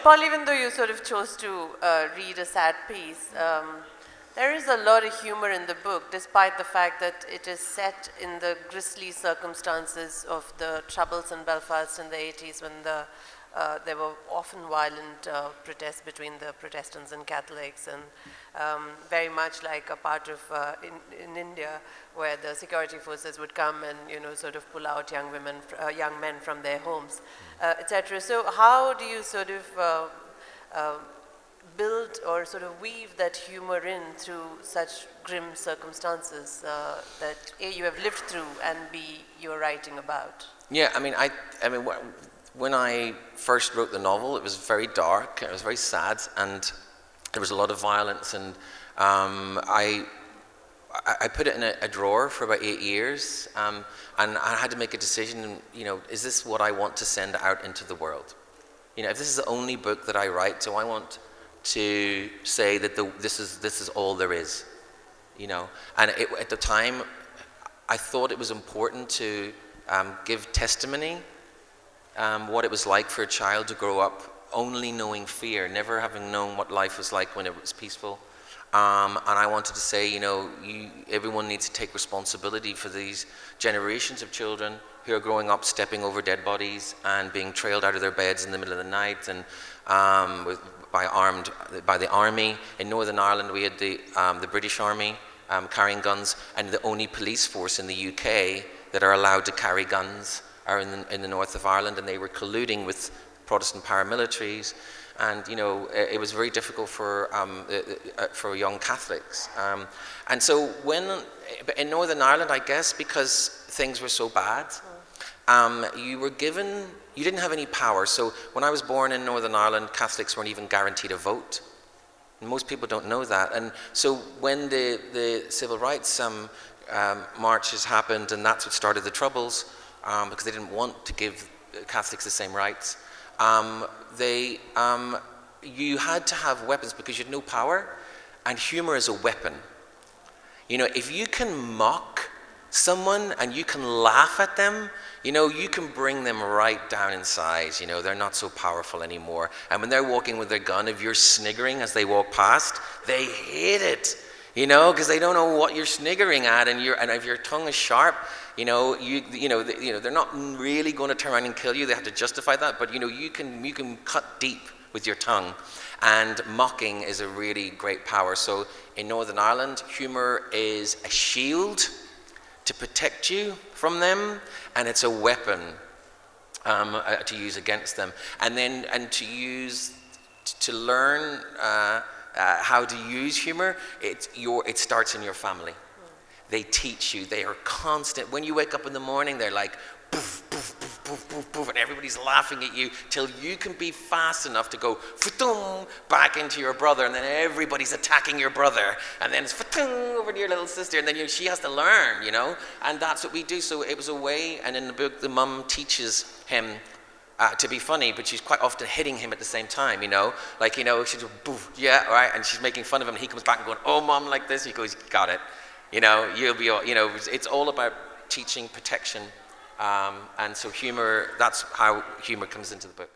Paul, even though you sort of chose to read a sad piece, there is a lot of humor in the book, despite the fact that it is set in the grisly circumstances of the troubles in Belfast in the 80s when there were often violent protests between the Protestants and Catholics, and very much like a part of in India, where the security forces would come and sort of pull out young men from their homes, etc. So how do you sort of build or sort of weave that humor in through such grim circumstances that A, you have lived through, and B, you're writing about? Yeah, I mean, when I first wrote the novel, it was very dark, it was very sad, and there was a lot of violence, and I put it in a drawer for about 8 years, and I had to make a decision, is this what I want to send out into the world? If this is the only book that I write, do I want to say that this is all there is? And at the time, I thought it was important to give testimony, what it was like for a child to grow up only knowing fear, never having known what life was like when it was peaceful. And I wanted to say, everyone needs to take responsibility for these generations of children who are growing up stepping over dead bodies and being trailed out of their beds in the middle of the night, and by the army. In Northern Ireland, we had the British Army carrying guns, and the only police force in the UK that are allowed to carry guns are in the north of Ireland, and they were colluding with Protestant paramilitaries, and it was very difficult for young Catholics. And so in Northern Ireland, I guess because things were so bad, you didn't have any power. So when I was born in Northern Ireland, Catholics weren't even guaranteed a vote. Most people don't know that. And so when the civil rights marches happened, and that's what started the Troubles, because they didn't want to give Catholics the same rights, you had to have weapons because you had no power, and humor is a weapon. If you can mock someone and you can laugh at them, you can bring them right down in size. They're not so powerful anymore. And when they're walking with their gun, if you're sniggering as they walk past, they hate it, because they don't know what you're sniggering at, and if your tongue is sharp, they're not really going to turn around and kill you. They have to justify that, but you can cut deep with your tongue, and mocking is a really great power. So in Northern Ireland, humor is a shield to protect you from them, and it's a weapon to use against them, and to learn how to use humor. It starts in your family. They teach you. They are constant. When you wake up in the morning, they're like poof, poof, poof, poof, poof, poof, and everybody's laughing at you till you can be fast enough to go back into your brother, and then everybody's attacking your brother, and then it's over to your little sister, and then she has to learn, and that's what we do. So it was a way, and in the book, the mum teaches him to be funny, but she's quite often hitting him at the same time, she's boof, yeah, all right, and she's making fun of him, and he comes back and going, oh, mom, like this. He goes, got it. You'll be, it's all about teaching protection, and so humor, that's how humor comes into the book.